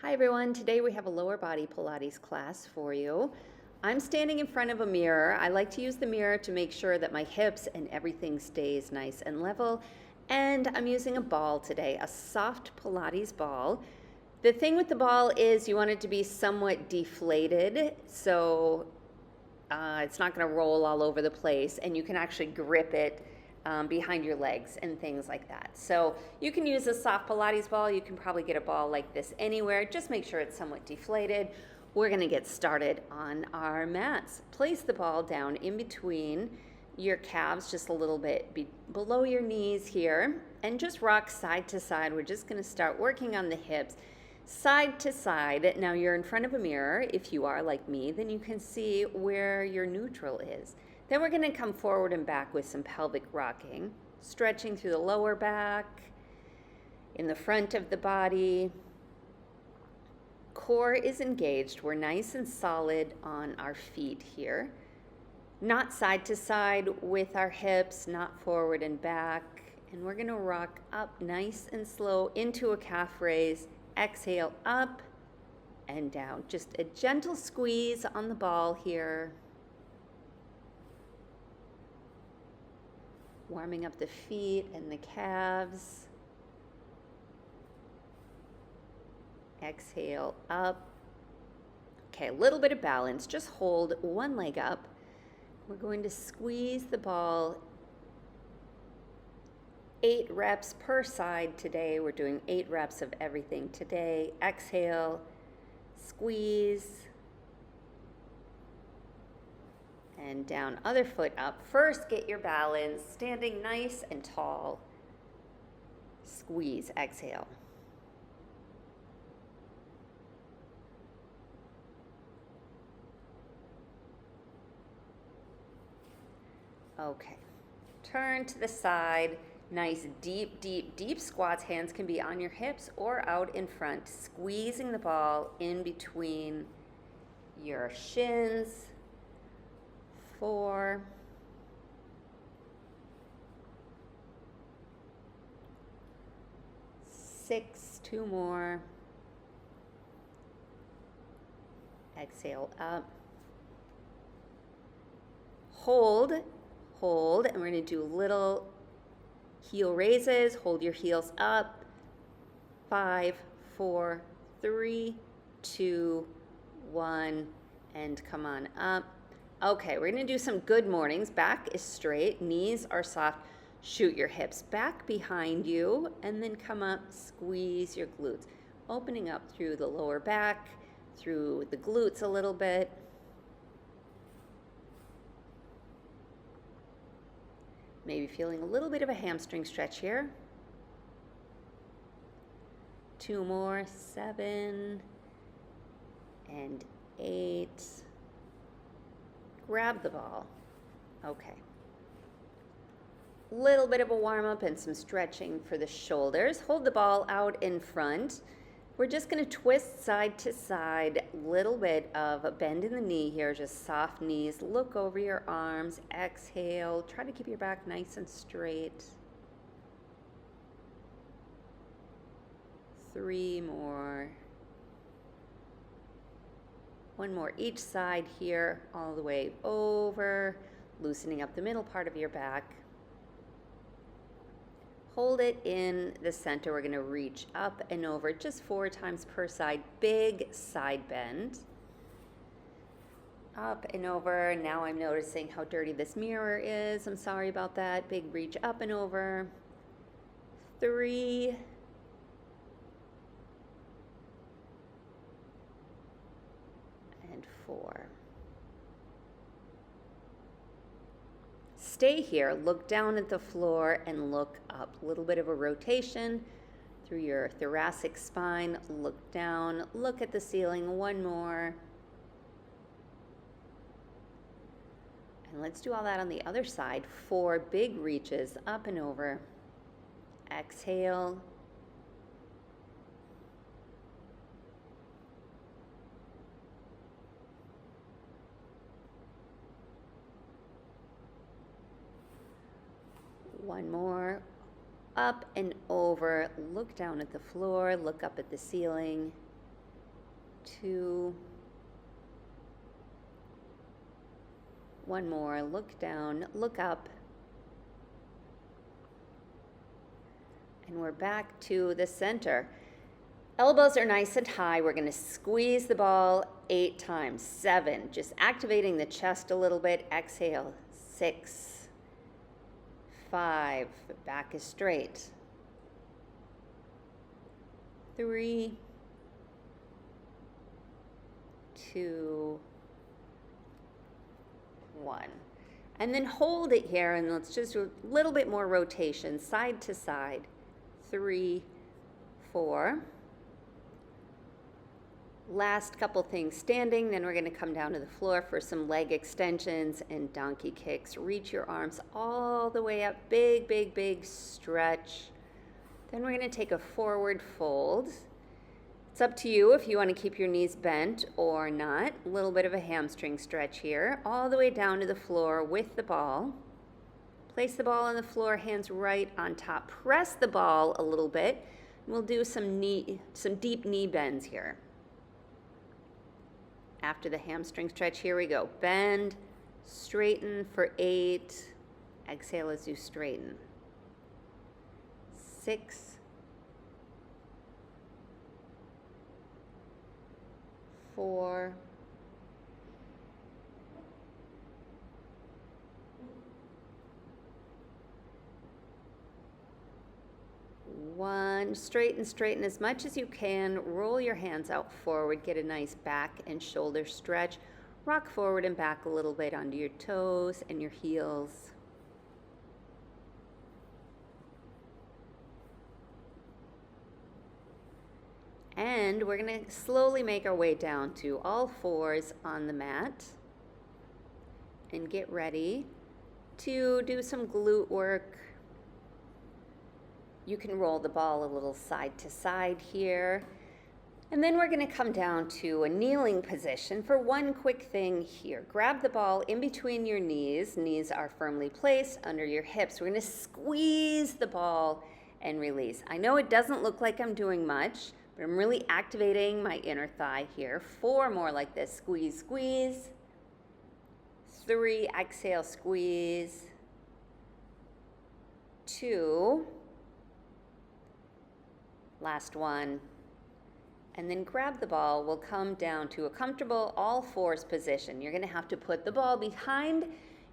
Hi everyone, today we have a lower body Pilates class for you. I'm standing in front of a mirror. I like to use the mirror to make sure that my hips and everything stays nice and level. And I'm using a ball today, a soft Pilates ball. The thing with the ball is you want it to be somewhat deflated, so it's not going to roll all over the place, and you can actually grip it behind your legs and things like that. So you can use a soft Pilates ball. You can probably get a ball like this anywhere. Just make sure it's somewhat deflated. We're going to get started on our mats. Place the ball down in between your calves, just a little bit below your knees here, and just rock side to side. We're just going to start working on the hips side to side. Now you're in front of a mirror. If you are like me, then you can see where your neutral is. Then we're going to come forward and back with some pelvic rocking, stretching through the lower back, in the front of the body. Core is engaged. We're nice and solid on our feet here. Not side to side with our hips, not forward and back. And we're going to rock up nice and slow into a calf raise. Exhale up and down. Just a gentle squeeze on the ball here. Warming up the feet and the calves. Exhale up. Okay, a little bit of balance. Just hold one leg up. We're going to squeeze the ball 8 reps per side today. We're doing 8 reps of everything today. Exhale, squeeze, and down, other foot up. First, get your balance, standing nice and tall. Squeeze, exhale. Okay, turn to the side. Nice deep, deep, deep squats. Hands can be on your hips or out in front, squeezing the ball in between your shins. 4, 6, 2 more. Exhale up. Hold, and we're going to do little heel raises. Hold your heels up. 5, 4, 3, 2, 1, and come on up. Okay, we're going to do some good mornings. Back is straight, knees are soft. Shoot your hips back behind you, and then come up, squeeze your glutes. Opening up through the lower back, through the glutes a little bit. Maybe feeling a little bit of a hamstring stretch here. 2 more, 7 and 8. Grab the ball. Okay. Little bit of a warm up and some stretching for the shoulders. Hold the ball out in front. We're just going to twist side to side. Little bit of a bend in the knee here, just soft knees. Look over your arms. Exhale. Try to keep your back nice and straight. 3 more. 1 more each side here, all the way over, loosening up the middle part of your back. Hold it in the center. We're going to reach up and over just 4 times per side. Big side bend. Up and over. Now I'm noticing how dirty this mirror is. I'm sorry about that. Big reach up and over. 3. And 4. Stay here, look down at the floor and look up. A little bit of a rotation through your thoracic spine. Look down, look at the ceiling. 1 more. And let's do all that on the other side. 4 big reaches up and over. Exhale. One more. Up and over. Look down at the floor. Look up at the ceiling. 2. One more. Look down, look up. And we're back to the center. Elbows are nice and high. We're going to squeeze the ball 8 times. 7. Just activating the chest a little bit. Exhale. 6. 5. Back is straight. 3. 2. 1. And then hold it here, and let's just do a little bit more rotation, side to side. 3, 4. Last couple things standing, then we're going to come down to the floor for some leg extensions and donkey kicks. Reach your arms all the way up, big, big, big stretch. Then we're going to take a forward fold. It's up to you if you want to keep your knees bent or not. A little bit of a hamstring stretch here, all the way down to the floor with the ball. Place the ball on the floor, hands right on top. Press the ball a little bit. We'll do some deep knee bends here. After the hamstring stretch, here we go. Bend, straighten for 8. Exhale as you straighten. 6. 4. 1. Straighten as much as you can. Roll your hands out forward. Get a nice back and shoulder stretch. Rock forward and back a little bit onto your toes and your heels. And we're going to slowly make our way down to all fours on the mat. And get ready to do some glute work. You can roll the ball a little side to side here. And then we're going to come down to a kneeling position for one quick thing here. Grab the ball in between your knees. Knees are firmly placed under your hips. We're going to squeeze the ball and release. I know it doesn't look like I'm doing much, but I'm really activating my inner thigh here. 4 more like this. Squeeze, squeeze. 3, exhale, squeeze. 2. Last one. And then grab the ball. We'll come down to a comfortable all fours position. You're going to have to put the ball behind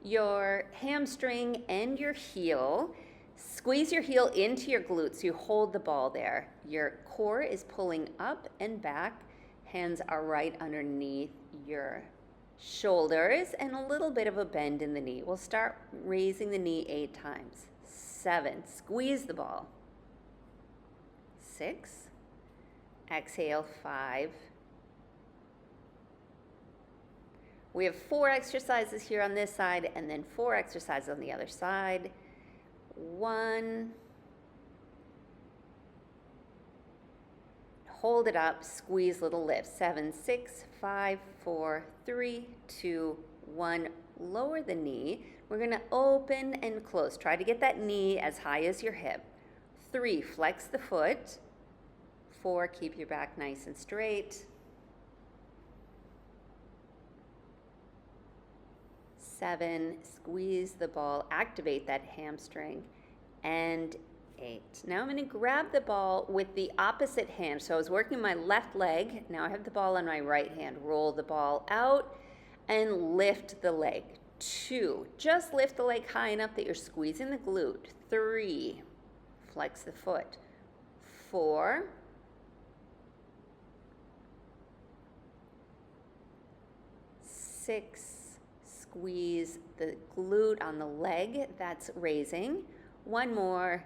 your hamstring and your heel. Squeeze your heel into your glutes. You hold the ball there. Your core is pulling up and back. Hands are right underneath your shoulders and a little bit of a bend in the knee. We'll start raising the knee 8 times. 7. Squeeze the ball. 6. Exhale, 5. We have 4 exercises here on this side and then 4 exercises on the other side. 1. Hold it up, squeeze little lift. 7, 6, 5, 4, 3, 2, 1. Lower the knee. We're going to open and close. Try to get that knee as high as your hip. 3, flex the foot. 4, keep your back nice and straight. 7, squeeze the ball, activate that hamstring. And 8. Now I'm going to grab the ball with the opposite hand. So I was working my left leg. Now I have the ball on my right hand. Roll the ball out and lift the leg. 2, just lift the leg high enough that you're squeezing the glute. 3, flex the foot. 4, 6, squeeze the glute on the leg that's raising. 1 more,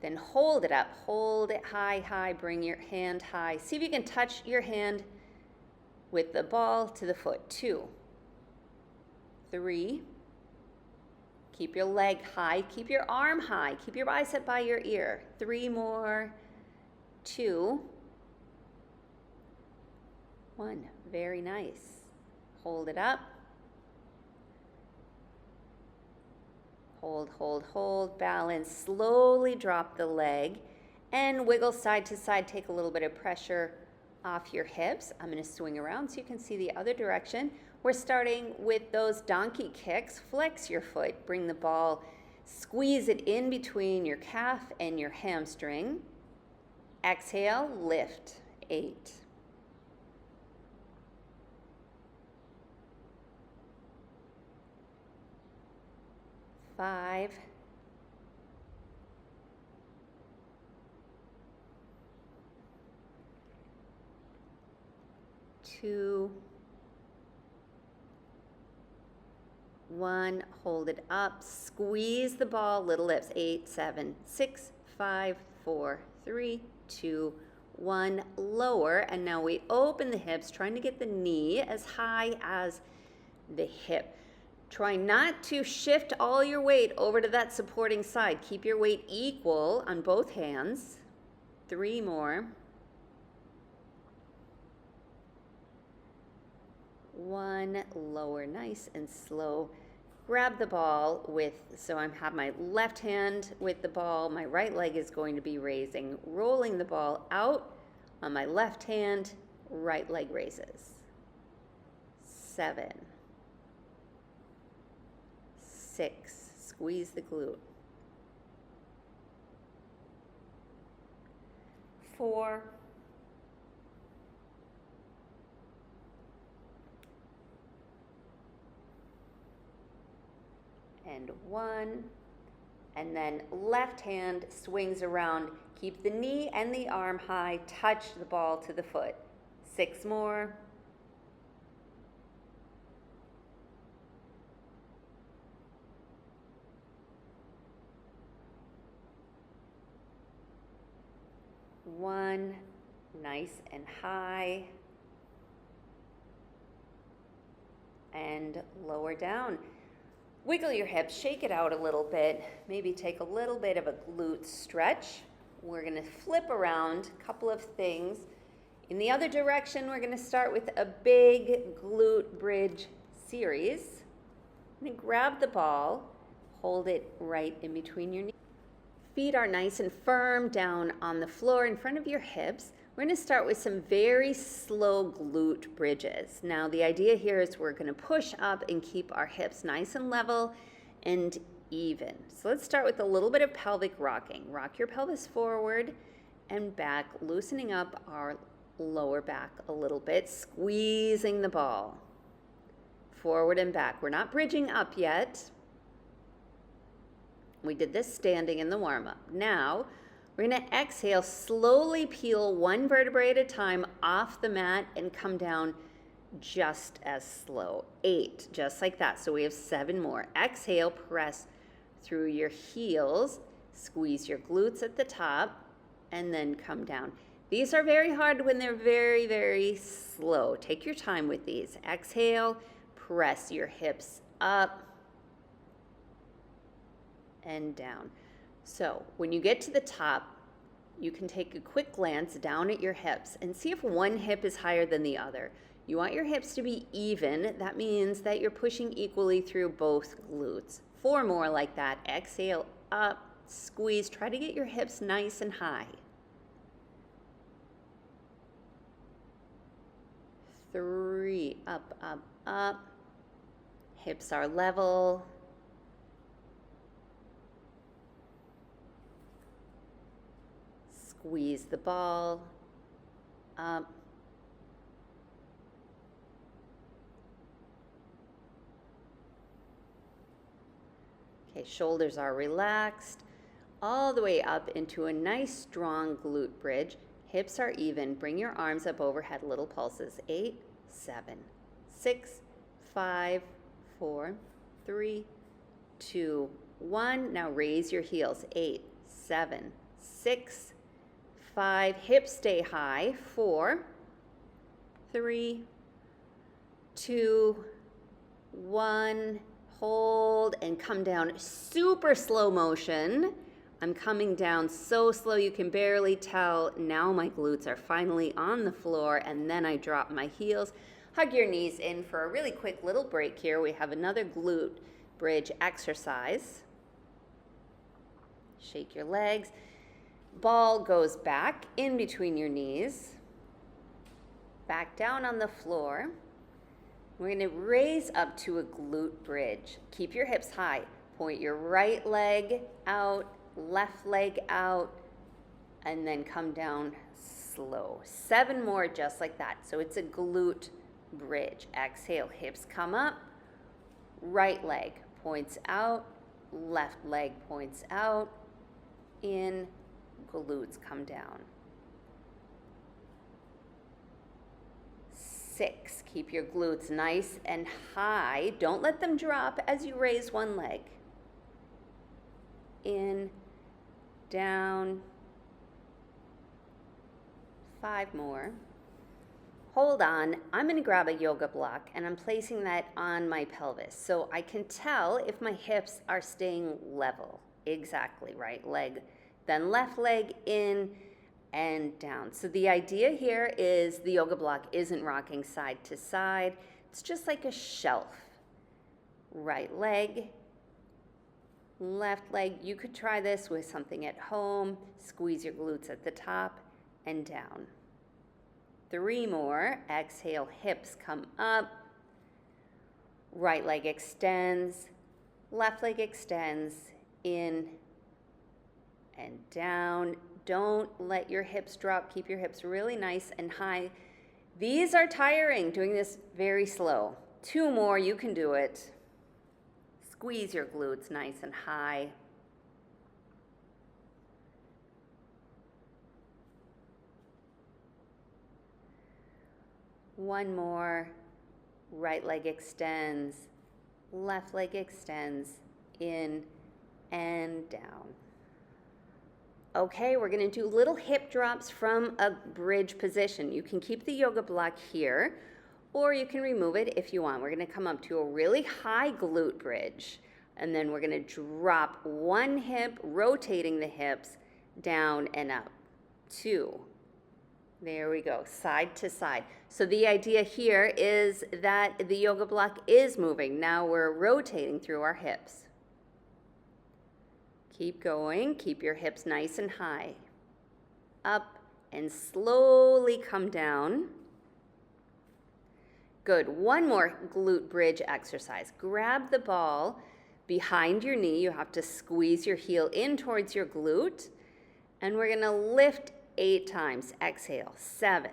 then hold it up. Hold it high, high. Bring your hand high. See if you can touch your hand with the ball to the foot. 2, 3, keep your leg high. Keep your arm high. Keep your bicep by your ear. 3 more. 2, 1. Very nice. Hold it up. Hold, hold, hold. Balance. Slowly drop the leg and wiggle side to side. Take a little bit of pressure off your hips. I'm going to swing around so you can see the other direction. We're starting with those donkey kicks. Flex your foot, bring the ball, squeeze it in between your calf and your hamstring. Exhale, lift, 8. 5. 2. 1, hold it up, squeeze the ball, little lips, 8, 7, 6, 5, 4, 3, 2, 1, lower, and now we open the hips, trying to get the knee as high as the hip. Try not to shift all your weight over to that supporting side. Keep your weight equal on both hands. 3 more. 1, lower, nice and slow. Grab the ball with, so I have my left hand with the ball, my right leg is going to be raising, rolling the ball out on my left hand, right leg raises. 7, 6, squeeze the glute. 4, 1, and then left hand swings around. Keep the knee and the arm high, touch the ball to the foot. 6 more. 1, nice and high, and lower down. Wiggle your hips, shake it out a little bit, maybe take a little bit of a glute stretch. We're going to flip around, a couple of things. In the other direction, we're going to start with a big glute bridge series. I'm going to grab the ball, hold it right in between your knees. Feet are nice and firm down on the floor in front of your hips. We're going to start with some very slow glute bridges. Now the idea here is we're going to push up and keep our hips nice and level and even. So let's start with a little bit of pelvic rocking. Rock your pelvis forward and back, loosening up our lower back a little bit, squeezing the ball forward and back. We're not bridging up yet. We did this standing in the warm-up. Now, we're going to exhale, slowly peel one vertebrae at a time off the mat and come down just as slow. 8, just like that. So we have 7 more. Exhale, press through your heels, squeeze your glutes at the top, and then come down. These are very hard when they're very, very slow. Take your time with these. Exhale, press your hips up and down. So when you get to the top, you can take a quick glance down at your hips and see if one hip is higher than the other. You want your hips to be even. That means that you're pushing equally through both glutes. 4 more like that. Exhale, up, squeeze. Try to get your hips nice and high. 3, up, up, up. Hips are level. Squeeze the ball up. Okay, shoulders are relaxed all the way up into a nice strong glute bridge. Hips are even. Bring your arms up overhead, little pulses. 8, 7, 6, 5, 4, 3, 2, 1. Now raise your heels. 8, 7, 6, 5, hips stay high. 4, 3, 2, 1. Hold and come down. Super slow motion. I'm coming down so slow you can barely tell. Now my glutes are finally on the floor, and then I drop my heels. Hug your knees in for a really quick little break here. We have another glute bridge exercise. Shake your legs. Ball goes back in between your knees. back down on the floor. We're going to raise up to a glute bridge. Keep your hips high. Point your right leg out, left leg out, and then come down slow. 7 more just like that. So it's a glute bridge. Exhale, hips come up, right leg points out, left leg points out, in, glutes come down. 6, keep your glutes nice and high. Don't let them drop as you raise one leg. In, down, 5 more. Hold on, I'm gonna grab a yoga block and I'm placing that on my pelvis so I can tell if my hips are staying level. Exactly, right leg, then left leg in and down. So the idea here is the yoga block isn't rocking side to side. It's just like a shelf. Right leg, left leg. You could try this with something at home. Squeeze your glutes at the top and down. 3 more. Exhale, hips come up. Right leg extends. Left leg extends. In and down. Don't let your hips drop. Keep your hips really nice and high. These are tiring, doing this very slow. 2 more, you can do it. Squeeze your glutes nice and high. One more. Right leg extends. Left leg extends. In and down. Okay, we're going to do little hip drops from a bridge position. You can keep the yoga block here, or you can remove it if you want. We're going to come up to a really high glute bridge, and then we're going to drop one hip, rotating the hips down and up. 2. There we go, side to side. So the idea here is that the yoga block is moving. Now we're rotating through our hips. Keep going, keep your hips nice and high. Up and slowly come down. Good, one more glute bridge exercise. Grab the ball behind your knee. You have to squeeze your heel in towards your glute. And we're gonna lift 8 times. Exhale, 7,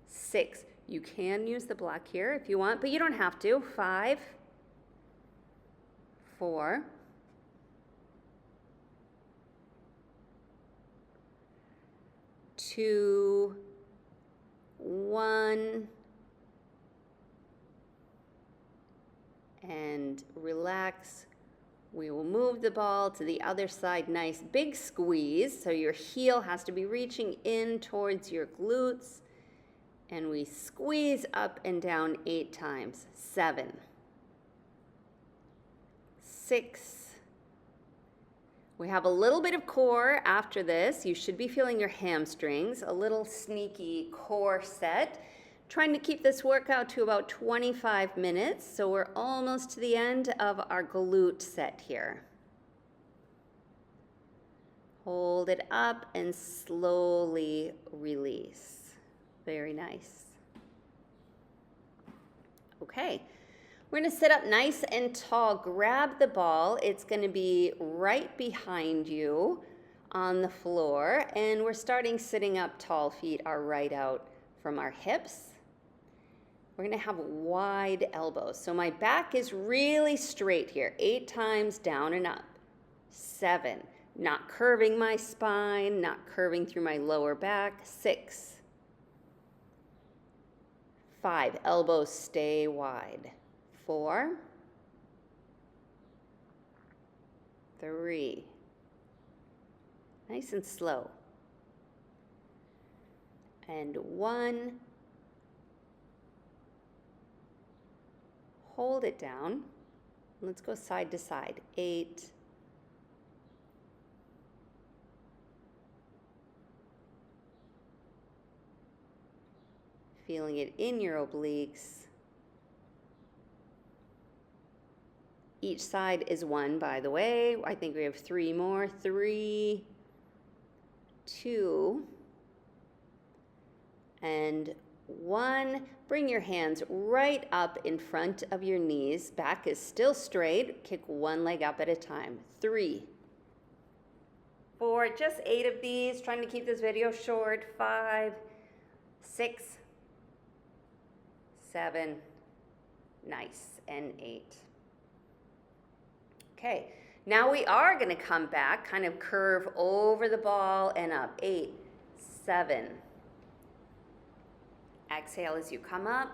6. You can use the block here if you want, but you don't have to. 5, 4, 2, 1, and relax. We will move the ball to the other side. Nice big squeeze. So your heel has to be reaching in towards your glutes. And we squeeze up and down 8 times. 7, 6. We have a little bit of core after this. You should be feeling your hamstrings, a little sneaky core set. Trying to keep this workout to about 25 minutes, so we're almost to the end of our glute set here. Hold it up and slowly release. Very nice. Okay, we're gonna sit up nice and tall. Grab the ball. It's gonna be right behind you on the floor, and we're starting sitting up tall. Feet are right out from our hips. We're gonna have wide elbows. So my back is really straight here. 8 times down and up. 7, not curving my spine, not curving through my lower back. 6, 5, elbows stay wide. 4, 3, nice and slow. And 1, hold it down. Let's go side to side. 8, 8, feeling it in your obliques. Each side is 1, by the way. I think we have 3 more. 3, 2, and 1. Bring your hands right up in front of your knees. Back is still straight. Kick one leg up at a time. 3, 4, just 8 of these. Trying to keep this video short. 5, 6, 7, nice, and 8. Okay, now we are going to come back, kind of curve over the ball and up. 8, 7. Exhale as you come up.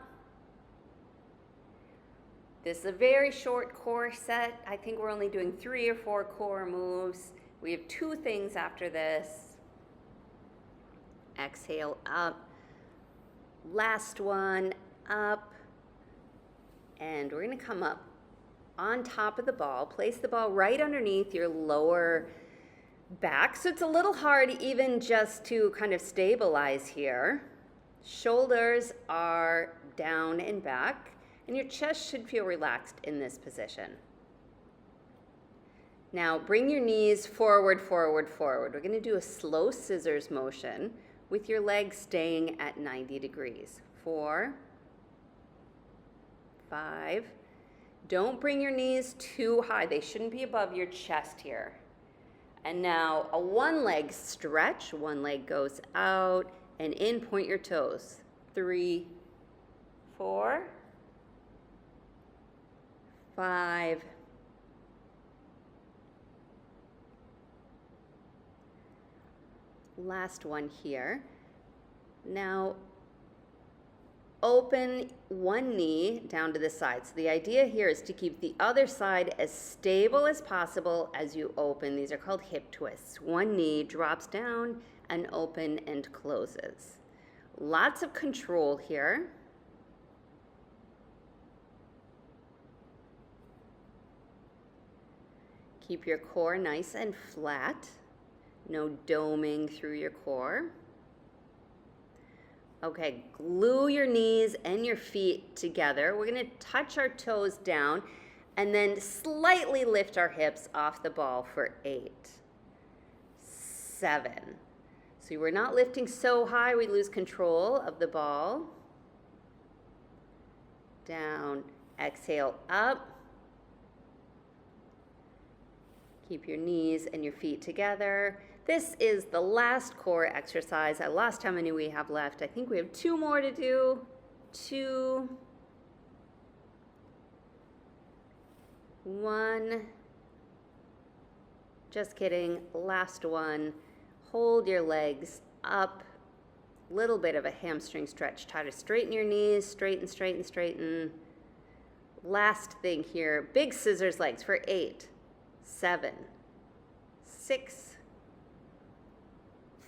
This is a very short core set. I think we're only doing 3 or 4 core moves. We have 2 things after this. Exhale up. Last one, up. And we're going to come up on top of the ball. Place the ball right underneath your lower back. So it's a little hard even just to kind of stabilize here. Shoulders are down and back, and your chest should feel relaxed in this position. Now bring your knees forward, forward, forward. We're going to do a slow scissors motion with your legs staying at 90 degrees. 4, 5. Don't bring your knees too high. They shouldn't be above your chest here. And now a one leg stretch. One leg goes out and in, point your toes. 3, 4, 5, 6. Last one here. Now open one knee down to the side. So the idea here is to keep the other side as stable as possible as you open. These are called hip twists. One knee drops down and open and closes. Lots of control here. Keep your core nice and flat. No doming through your core. Okay, glue your knees and your feet together. We're going to touch our toes down and then slightly lift our hips off the ball for 8, 7. So we're not lifting so high we lose control of the ball. Down, exhale, up. Keep your knees and your feet together. This is the last core exercise. I lost how many we have left. I think we have 2 more to do. 2, 1. Just kidding. Last one. Hold your legs up. Little bit of a hamstring stretch. Try to straighten your knees. Straighten, straighten, straighten. Last thing here. Big scissors legs for 8, 7, 6.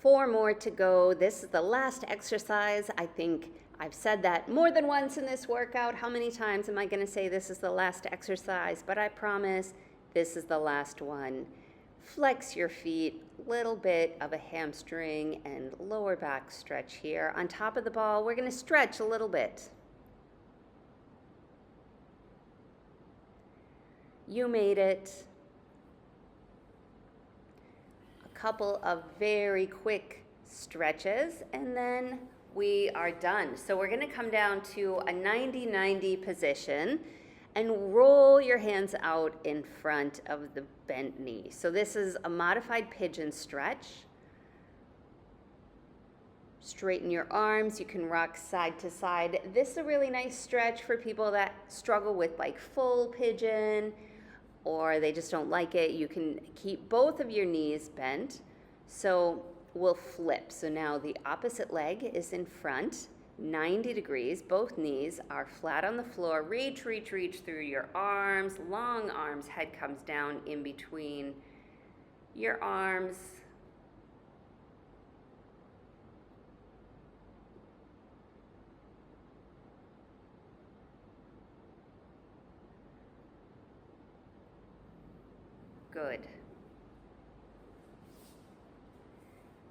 4 more to go. This is the last exercise. I think I've said that more than once in this workout. How many times am I going to say this is the last exercise? But I promise this is the last one. Flex your feet, little bit of a hamstring and lower back stretch here. On top of the ball, we're going to stretch a little bit. You made it. Couple of very quick stretches and then we are done. So we're going to come down to a 90-90 position and roll your hands out in front of the bent knee. So this is a modified pigeon stretch. Straighten your arms. You can rock side to side. This is a really nice stretch for people that struggle with like full pigeon, or they just don't like it. You can keep both of your knees bent. So we'll flip. So now the opposite leg is in front, 90 degrees. Both knees are flat on the floor. Reach, reach, reach through your arms, long arms. Head comes down in between your arms. Good.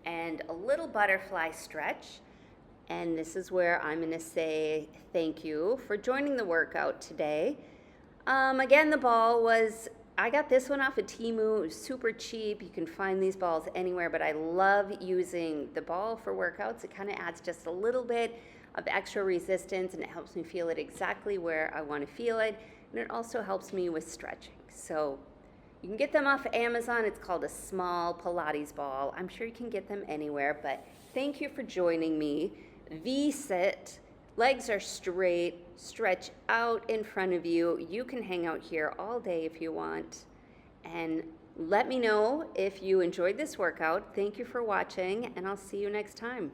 And a little butterfly stretch. And this is where I'm going to say thank you for joining the workout today. Again, the ball was I got this one off of Temu. It was super cheap. You can find these balls anywhere, but I love using the ball for workouts. It kind of adds just a little bit of extra resistance, and it helps me feel it exactly where I want to feel it. And it also helps me with stretching. So you can get them off of Amazon. It's called a small Pilates ball. I'm sure you can get them anywhere, but thank you for joining me. V-sit. Legs are straight, stretch out in front of you. You can hang out here all day if you want. And let me know if you enjoyed this workout. Thank you for watching, and I'll see you next time.